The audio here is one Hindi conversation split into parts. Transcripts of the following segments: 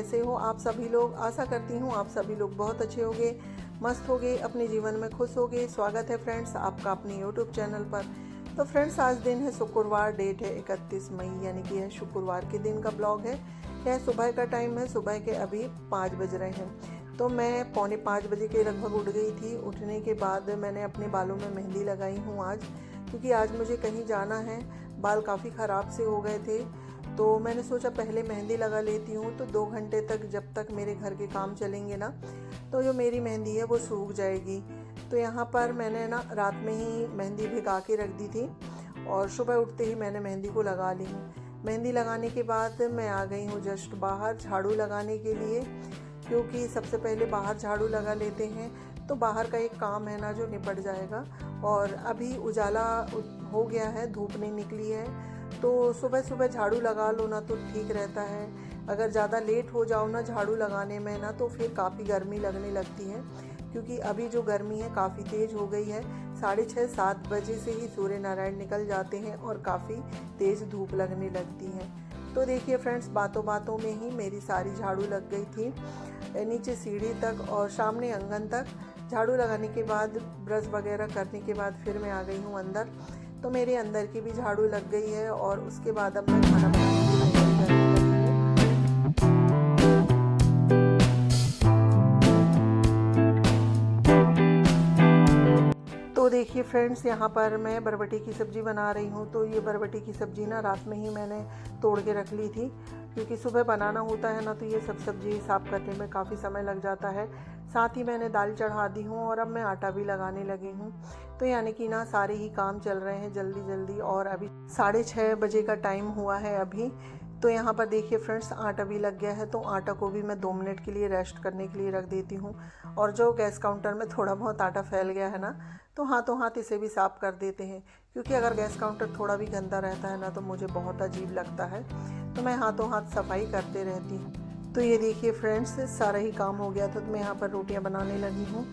कैसे हो आप सभी लोग। आशा करती हूँ आप सभी लोग बहुत अच्छे होंगे, मस्त होंगे, अपने जीवन में खुश होंगे। स्वागत है फ्रेंड्स आपका अपने यूट्यूब चैनल पर। तो फ्रेंड्स आज दिन है शुक्रवार, डेट है 31 मई, यानी कि यह शुक्रवार के दिन का ब्लॉग है। यह सुबह का टाइम है, सुबह के अभी 5 बज रहे हैं। तो मैं 4:45 बजे के लगभग उठ गई थी। उठने के बाद मैंने अपने बालों में मेहंदी लगाई हूँ आज, क्योंकि आज मुझे कहीं जाना है। बाल काफ़ी ख़राब से हो गए थे, तो मैंने सोचा पहले मेहंदी लगा लेती हूँ, तो 2 घंटे तक जब तक मेरे घर के काम चलेंगे ना, तो जो मेरी मेहंदी है वो सूख जाएगी। तो यहाँ पर मैंने ना रात में ही मेहंदी भिगा के रख दी थी और सुबह उठते ही मैंने मेहंदी को लगा ली हूँ। मेहंदी लगाने के बाद मैं आ गई हूँ जस्ट बाहर झाड़ू लगाने के लिए, क्योंकि सबसे पहले बाहर झाड़ू लगा लेते हैं तो बाहर का एक काम है ना जो निपट जाएगा। और अभी उजाला हो गया है, धूप नहीं निकली है, तो सुबह सुबह झाड़ू लगा लो ना तो ठीक रहता है। अगर ज़्यादा लेट हो जाओ ना झाड़ू लगाने में ना, तो फिर काफ़ी गर्मी लगने लगती है, क्योंकि अभी जो गर्मी है काफ़ी तेज़ हो गई है। 6:30-7 बजे से ही सूर्य नारायण निकल जाते हैं और काफ़ी तेज़ धूप लगने लगती है। तो देखिए फ्रेंड्स, बातों बातों में ही मेरी सारी झाड़ू लग गई थी, नीचे सीढ़ी तक और सामने आंगन तक। झाड़ू लगाने के बाद ब्रश वगैरह करने के बाद फिर मैं आ गई हूँ अंदर, तो मेरे अंदर की भी झाड़ू लग गई है। और उसके बाद अब मैं खाना बनाने की तैयारी करने लगी हूँ। तो देखिए फ्रेंड्स, यहाँ पर मैं बरबटी की सब्ज़ी बना रही हूँ। तो ये बरबटी की सब्ज़ी ना रात में ही मैंने तोड़ के रख ली थी, क्योंकि सुबह बनाना होता है ना, तो ये सब सब्ज़ी साफ़ करने में काफ़ी समय लग जाता है। साथ ही मैंने दाल चढ़ा दी हूँ और अब मैं आटा भी लगाने लगी हूँ। तो यानी कि ना सारे ही काम चल रहे हैं जल्दी जल्दी, और अभी 6:30 बजे का टाइम हुआ है अभी। तो यहाँ पर देखिए फ्रेंड्स, आटा भी लग गया है, तो आटा को भी मैं 2 मिनट के लिए रेस्ट करने के लिए रख देती हूँ। और जो गैस काउंटर में थोड़ा बहुत आटा फैल गया है ना, तो हाथों हाथ इसे भी साफ़ कर देते हैं, क्योंकि अगर गैस काउंटर थोड़ा भी गंदा रहता है ना, तो मुझे बहुत अजीब लगता है। तो मैं हाथों हाथ सफाई करते रहती हूँ। तो ये देखिए फ्रेंड्स, सारा ही काम हो गया था, तो मैं यहाँ पर रोटियाँ बनाने लगी हूँ।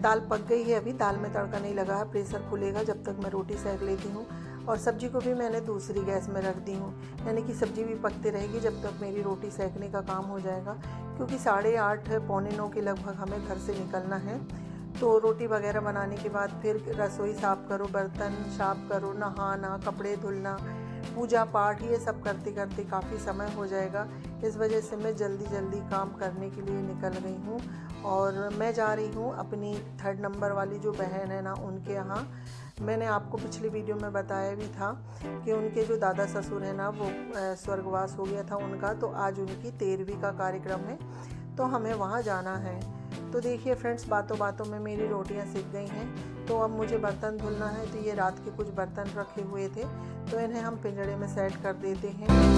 दाल पक गई है, अभी दाल में तड़का नहीं लगा है, प्रेशर खुलेगा जब तक मैं रोटी सेक लेती हूँ। और सब्जी को भी मैंने दूसरी गैस में रख दी हूँ, यानी कि सब्जी भी पकती रहेगी जब तक मेरी रोटी सेकने का काम हो जाएगा, क्योंकि 8:30 पौने 9 के लगभग हमें घर से निकलना है। तो रोटी वगैरह बनाने के बाद फिर रसोई साफ़ करो, बर्तन साफ़ करो, नहाना, कपड़े धुलना, पूजा पाठ, ये सब करते करते काफ़ी समय हो जाएगा। इस वजह से मैं जल्दी जल्दी काम करने के लिए निकल गई हूँ। और मैं जा रही हूँ अपनी 3rd नंबर वाली जो बहन है ना, उनके यहाँ। मैंने आपको पिछली वीडियो में बताया भी था कि उनके जो दादा ससुर है ना, वो स्वर्गवास हो गया था उनका, तो आज उनकी 13वीं का कार्यक्रम है, तो हमें वहाँ जाना है। तो देखिए फ्रेंड्स, बातों बातों में मेरी रोटियां सिक गई हैं, तो अब मुझे बर्तन धुलना है। तो ये रात के कुछ बर्तन रखे हुए थे, तो इन्हें हम पिंजड़े में सेट कर देते हैं।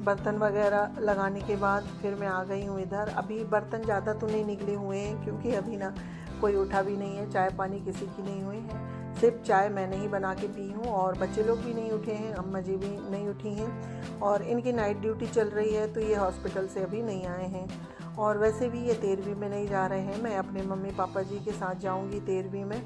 बर्तन वगैरह लगाने के बाद फिर मैं आ गई हूँ इधर। अभी बर्तन ज़्यादा तो नहीं निकले हुए हैं, क्योंकि अभी ना कोई उठा भी नहीं है, चाय पानी किसी की नहीं हुई है, सिर्फ चाय मैंने ही बना के पी हूँ। और बच्चे लोग भी नहीं उठे हैं, अम्मा जी भी नहीं उठी हैं, और इनकी नाइट ड्यूटी चल रही है, तो ये हॉस्पिटल से अभी नहीं आए हैं। और वैसे भी ये 13वीं में नहीं जा रहे हैं, मैं अपने मम्मी पापा जी के साथ जाऊँगी 13वीं में,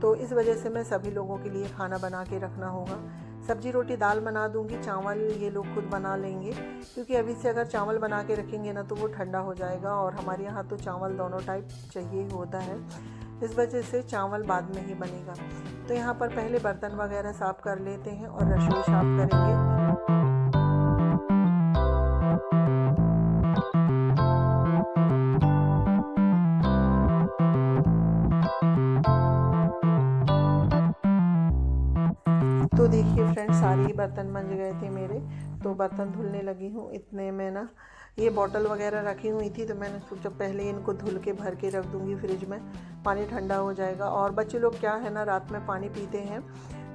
तो इस वजह से मैं सभी लोगों के लिए खाना बना के रखना होगा। सब्जी रोटी दाल बना दूंगी, चावल ये लोग खुद बना लेंगे, क्योंकि अभी से अगर चावल बना के रखेंगे ना तो वो ठंडा हो जाएगा, और हमारे यहाँ तो चावल दोनों टाइप चाहिए ही होता है, इस वजह से चावल बाद में ही बनेगा। तो यहाँ पर पहले बर्तन वगैरह साफ़ कर लेते हैं और रसोई साफ़ करेंगे। तो देखिए फ्रेंड्स, सारे ही बर्तन मंज गए थे मेरे, तो बर्तन धुलने लगी हूँ। इतने में ना ये बॉटल वगैरह रखी हुई थी, तो मैंने सोचा पहले इनको धुल के भर के रख दूँगी फ्रिज में, पानी ठंडा हो जाएगा। और बच्चे लोग क्या है ना, रात में पानी पीते हैं,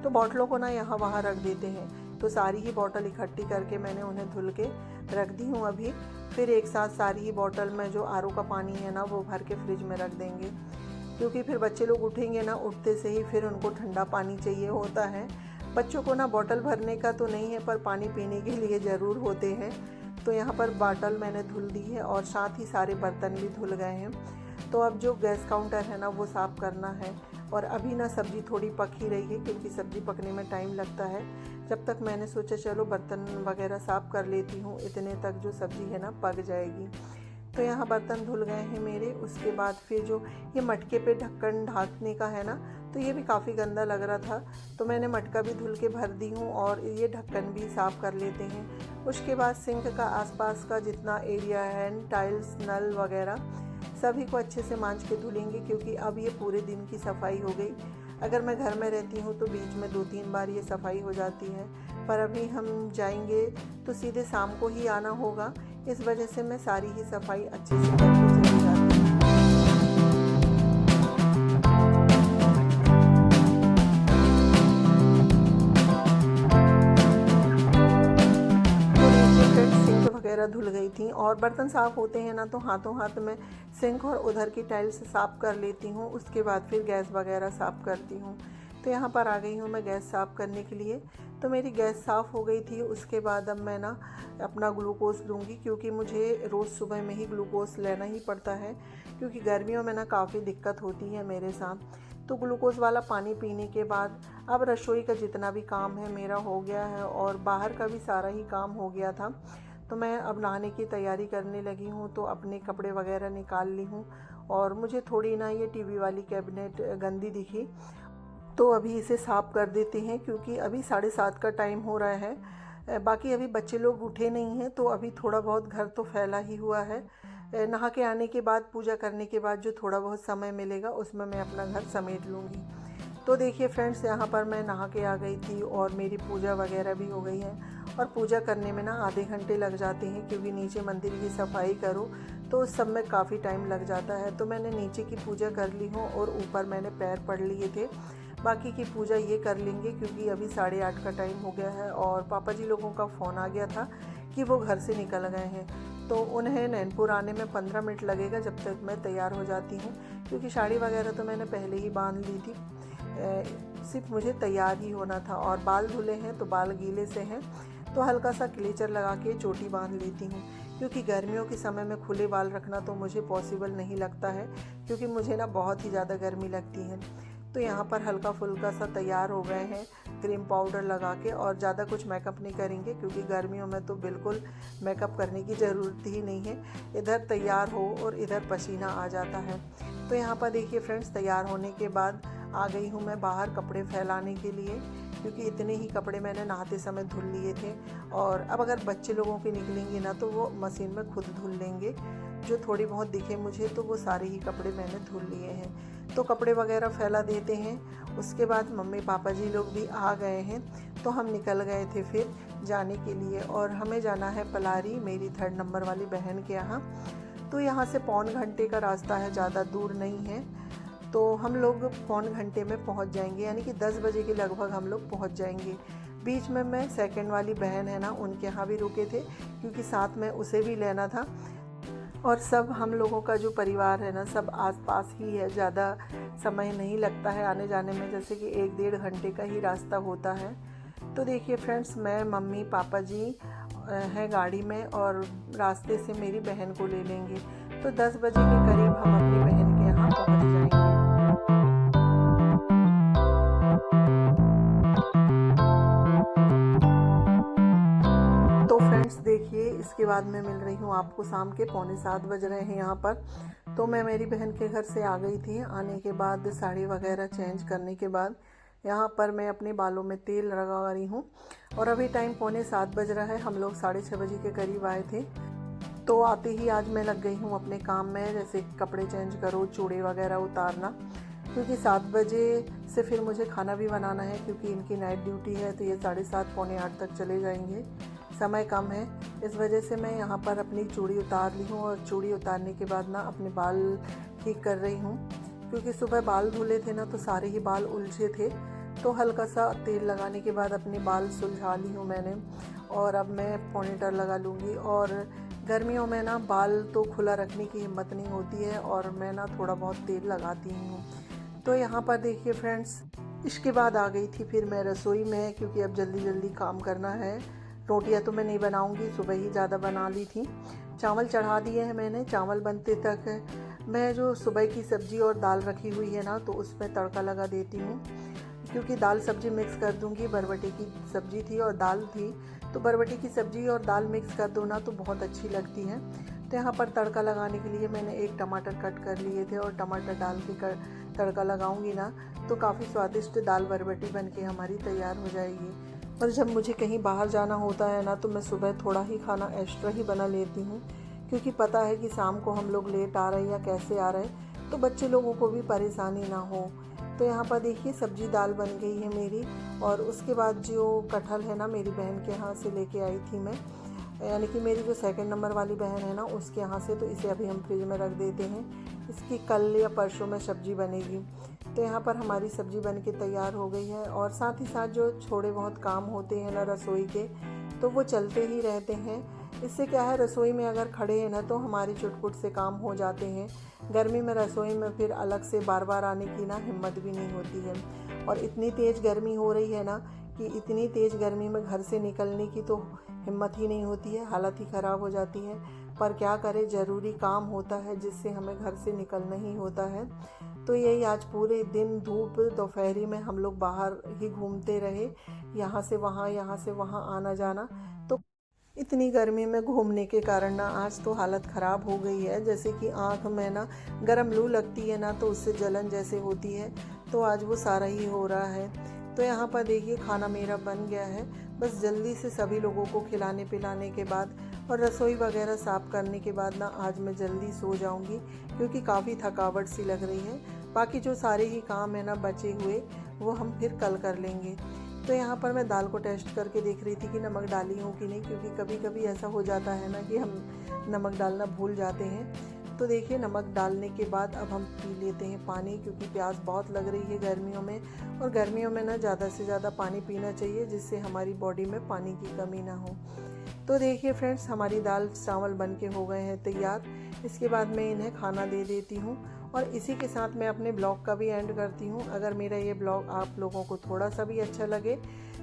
तो बॉटलों को ना यहाँ वहाँ रख देते हैं, तो सारी ही बॉटल इकट्ठी करके मैंने उन्हें धुल के रख दी हूँ अभी। फिर एक साथ सारी ही बॉटल में जो आरओ का पानी है ना, वो भर के फ्रिज में रख देंगे, क्योंकि फिर बच्चे लोग उठेंगे ना, उठते से ही फिर उनको ठंडा पानी चाहिए होता है। बच्चों को ना बॉटल भरने का तो नहीं है, पर पानी पीने के लिए ज़रूर होते हैं। तो यहाँ पर बॉटल मैंने धुल दी है और साथ ही सारे बर्तन भी धुल गए हैं। तो अब जो गैस काउंटर है ना वो साफ़ करना है। और अभी ना सब्ज़ी थोड़ी पक ही रही है, क्योंकि सब्ज़ी पकने में टाइम लगता है। जब तक मैंने सोचा चलो बर्तन वगैरह साफ़ कर लेती हूँ, इतने तक जो सब्ज़ी है ना पक जाएगी। तो यहाँ बर्तन धुल गए हैं मेरे। उसके बाद फिर जो ये मटके पे ढक्कन ढकने का है ना, तो ये भी काफ़ी गंदा लग रहा था, तो मैंने मटका भी धुल के भर दी हूँ और ये ढक्कन भी साफ़ कर लेते हैं। उसके बाद सिंक का आसपास का जितना एरिया है, टाइल्स, नल वगैरह सभी को अच्छे से मांज के धुलेंगे, क्योंकि अब ये पूरे दिन की सफाई हो गई। अगर मैं घर में रहती हूँ तो बीच में 2-3 बार ये सफाई हो जाती है, पर अभी हम जाएंगे तो सीधे शाम को ही आना होगा। इस वजह से मैं सारी ही सफाई अच्छे से करके चली जाती हूँ। वगैरह धुल गई थी, और बर्तन साफ़ होते हैं ना तो हाथों हाथ में सिंक और उधर की टाइल्स साफ़ कर लेती हूँ। उसके बाद फिर गैस वगैरह साफ़ करती हूँ। तो यहाँ पर आ गई हूँ मैं गैस साफ़ करने के लिए। तो मेरी गैस साफ़ हो गई थी। उसके बाद अब मैं ना अपना ग्लूकोज़ लूँगी, क्योंकि मुझे रोज़ सुबह में ही ग्लूकोज़ लेना ही पड़ता है, क्योंकि गर्मियों में ना काफ़ी दिक्कत होती है मेरे साथ। तो ग्लूकोज़ वाला पानी पीने के बाद अब रसोई का जितना भी काम है मेरा हो गया है, और बाहर का भी सारा ही काम हो गया था। तो मैं अब नहाने की तैयारी करने लगी हूँ। तो अपने कपड़े वगैरह निकाल ली हूँ, और मुझे थोड़ी ना ये टीवी वाली कैबिनेट गंदी दिखी, तो अभी इसे साफ़ कर देते हैं, क्योंकि अभी 7:30 का टाइम हो रहा है। बाकी अभी बच्चे लोग उठे नहीं हैं, तो अभी थोड़ा बहुत घर तो फैला ही हुआ है। नहा के आने के बाद, पूजा करने के बाद जो थोड़ा बहुत समय मिलेगा उसमें मैं अपना घर समेट लूँगी। तो देखिए फ्रेंड्स, यहाँ पर मैं नहा के आ गई थी और मेरी पूजा वगैरह भी हो गई है। और पूजा करने में ना आधे घंटे लग जाते हैं, क्योंकि नीचे मंदिर की सफाई करो तो उस सब में काफ़ी टाइम लग जाता है। तो मैंने नीचे की पूजा कर ली हूँ और ऊपर मैंने पैर पढ़ लिए थे। बाकी की पूजा ये कर लेंगे, क्योंकि अभी 8:30 का टाइम हो गया है, और पापा जी लोगों का फ़ोन आ गया था कि वो घर से निकल गए हैं। तो उन्हें नैनपुर आने में 15 मिनट लगेगा, जब तक मैं तैयार हो जाती हूँ, क्योंकि साड़ी वगैरह तो मैंने पहले ही बांध ली थी। सिर्फ मुझे तैयार ही होना था। और बाल धुले हैं तो बाल गीले से हैं, तो हल्का सा क्लेचर लगा के चोटी बांध लेती हूँ, क्योंकि गर्मियों के समय में खुले बाल रखना तो मुझे पॉसिबल नहीं लगता है, क्योंकि मुझे ना बहुत ही ज़्यादा गर्मी लगती है। तो यहाँ पर हल्का फुल्का सा तैयार हो गए हैं क्रीम पाउडर लगा के, और ज़्यादा कुछ मेकअप नहीं करेंगे, क्योंकि गर्मियों में तो बिल्कुल मेकअप करने की ज़रूरत ही नहीं है। इधर तैयार हो और इधर पसीना आ जाता है। तो यहाँ पर देखिए फ्रेंड्स, तैयार होने के बाद आ गई हूँ मैं बाहर कपड़े फैलाने के लिए, क्योंकि इतने ही कपड़े मैंने नहाते समय धुल लिए थे। और अब अगर बच्चे लोगों के निकलेंगे ना तो वो मशीन में खुद धुल लेंगे। जो थोड़ी बहुत दिखे मुझे, तो वो सारे ही कपड़े मैंने धुल लिए हैं। तो कपड़े वगैरह फैला देते हैं। उसके बाद मम्मी पापा जी लोग भी आ गए हैं, तो हम निकल गए थे फिर जाने के लिए। और हमें जाना है पलारी, मेरी 3rd नंबर वाली बहन के यहाँ। तो यहाँ से 1.25 घंटे का रास्ता है, ज़्यादा दूर नहीं है। तो हम लोग 1.25 घंटे में पहुँच जाएंगे, यानी कि 10 बजे के लगभग हम लोग पहुँच जाएंगे। बीच में मैं 2nd वाली बहन है ना, उनके यहाँ भी रुके थे, क्योंकि साथ में उसे भी लेना था। और सब हम लोगों का जो परिवार है ना, सब आसपास ही है, ज़्यादा समय नहीं लगता है आने जाने में, जैसे कि 1-1.5 घंटे का ही रास्ता होता है। तो देखिए फ्रेंड्स, मैं, मम्मी पापा जी हैं गाड़ी में, और रास्ते से मेरी बहन को ले लेंगे। तो 10 बजे के करीब हम अपनी बहन के यहाँ पहुँच जाएंगे। तो फ्रेंड्स देखिए, इसके बाद मैं मिल रही हूँ आपको शाम के 6:45 बज रहे हैं यहाँ पर। तो मैं मेरी बहन के घर से आ गई थी। आने के बाद साड़ी वगैरह चेंज करने के बाद यहाँ पर मैं अपने बालों में तेल लगा रही हूँ। और अभी टाइम 6:45 बज रहा है। हम लोग 6:30 बजे के करीब आए थे। तो आते ही आज मैं लग गई हूँ अपने काम में, जैसे कपड़े चेंज करो, चूड़ी वगैरह उतारना, क्योंकि 7 बजे से फिर मुझे खाना भी बनाना है, क्योंकि इनकी नाइट ड्यूटी है। तो ये 7:30 पौने 8 तक चले जाएंगे, समय कम है। इस वजह से मैं यहाँ पर अपनी चूड़ी उतार ली हूँ, और चूड़ी उतारने के बाद ना अपने बाल ठीक कर रही हूँ, क्योंकि सुबह बाल धुले थे ना तो सारे ही बाल उलझे थे। तो हल्का सा तेल लगाने के बाद अपने बाल सुलझा ली हूँ मैंने, और अब मैं पोनीटेल लगा लूँगी। और गर्मियों में ना बाल तो खुला रखने की हिम्मत नहीं होती है, और मैं ना थोड़ा बहुत तेल लगाती हूँ। तो यहाँ पर देखिए फ्रेंड्स, इसके बाद आ गई थी फिर मैं रसोई में, क्योंकि अब जल्दी जल्दी काम करना है। रोटियां तो मैं नहीं बनाऊंगी, सुबह ही ज़्यादा बना ली थी। चावल चढ़ा दिए हैं मैंने। चावल बनते तक मैं जो सुबह की सब्ज़ी और दाल रखी हुई है ना, तो उसमें तड़का लगा देती हूँ, क्योंकि दाल सब्ज़ी मिक्स कर दूँगी। बरबटी की सब्ज़ी थी और दाल थी, तो बरबटी की सब्ज़ी और दाल मिक्स कर दो ना तो बहुत अच्छी लगती है। तो यहाँ पर तड़का लगाने के लिए मैंने एक टमाटर कट कर लिए थे और टमाटर डाल के तड़का लगाऊंगी ना तो काफ़ी स्वादिष्ट दाल बरबटी बन के हमारी तैयार हो जाएगी। और जब मुझे कहीं बाहर जाना होता है ना, तो मैं सुबह थोड़ा ही खाना एक्स्ट्रा ही बना लेती हूँ, क्योंकि पता है कि शाम को हम लोग लेट आ रहे हैं या कैसे आ रहे हैं, तो बच्चे लोगों को भी परेशानी ना हो। तो यहाँ पर देखिए सब्जी दाल बन गई है मेरी। और उसके बाद जो कटहल है ना, मेरी बहन के यहाँ से लेके आई थी मैं, यानी कि मेरी जो सेकंड नंबर वाली बहन है ना, उसके यहाँ से। तो इसे अभी हम फ्रिज में रख देते हैं, इसकी कल या परसों में सब्ज़ी बनेगी। तो यहाँ पर हमारी सब्ज़ी बन के तैयार हो गई है। और साथ ही साथ जो थोड़े बहुत काम होते हैं ना रसोई के, तो वो चलते ही रहते हैं। इससे क्या है, रसोई में अगर खड़े हैं ना तो हमारी चुटपुट से काम हो जाते हैं। गर्मी में रसोई में फिर अलग से बार बार आने की ना हिम्मत भी नहीं होती है। और इतनी तेज़ गर्मी हो रही है ना, कि इतनी तेज़ गर्मी में घर से निकलने की तो हिम्मत ही नहीं होती है, हालत ही ख़राब हो जाती है। पर क्या करें, ज़रूरी काम होता है जिससे हमें घर से निकलना ही होता है। तो यही आज पूरे दिन धूप दोपहरी में हम लोग बाहर ही घूमते रहे, यहाँ से वहाँ आना जाना। तो इतनी गर्मी में घूमने के कारण ना आज तो हालत ख़राब हो गई है। जैसे कि आँख में ना गर्म लू लगती है ना, तो उससे जलन जैसे होती है, तो आज वो सारा ही हो रहा है। तो यहाँ पर देखिए खाना मेरा बन गया है। बस जल्दी से सभी लोगों को खिलाने पिलाने के बाद और रसोई वगैरह साफ़ करने के बाद ना आज मैं जल्दी सो जाऊँगी, क्योंकि काफ़ी थकावट सी लग रही है। बाकी जो सारे ही काम है ना बचे हुए, वो हम फिर कल कर लेंगे। तो यहाँ पर मैं दाल को टेस्ट करके देख रही थी कि नमक डाली हूँ कि नहीं, क्योंकि कभी कभी ऐसा हो जाता है ना कि हम नमक डालना भूल जाते हैं। तो देखिए नमक डालने के बाद अब हम पी लेते हैं पानी, क्योंकि प्यास बहुत लग रही है गर्मियों में। और गर्मियों में ना ज़्यादा से ज़्यादा पानी पीना चाहिए, जिससे हमारी बॉडी में पानी की कमी ना हो। तो देखिए फ्रेंड्स, हमारी दाल चावल बन के हो गए हैं तैयार। इसके बाद मैं इन्हें खाना दे देती हूँ और इसी के साथ मैं अपने ब्लॉग का भी एंड करती हूँ। अगर मेरा ये ब्लॉग आप लोगों को थोड़ा सा भी अच्छा लगे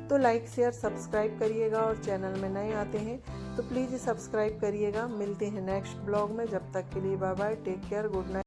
तो लाइक शेयर सब्सक्राइब करिएगा, और चैनल में नए आते हैं तो प्लीज़ सब्सक्राइब करिएगा। मिलते हैं नेक्स्ट ब्लॉग में, जब तक के लिए bye bye, take care, good night.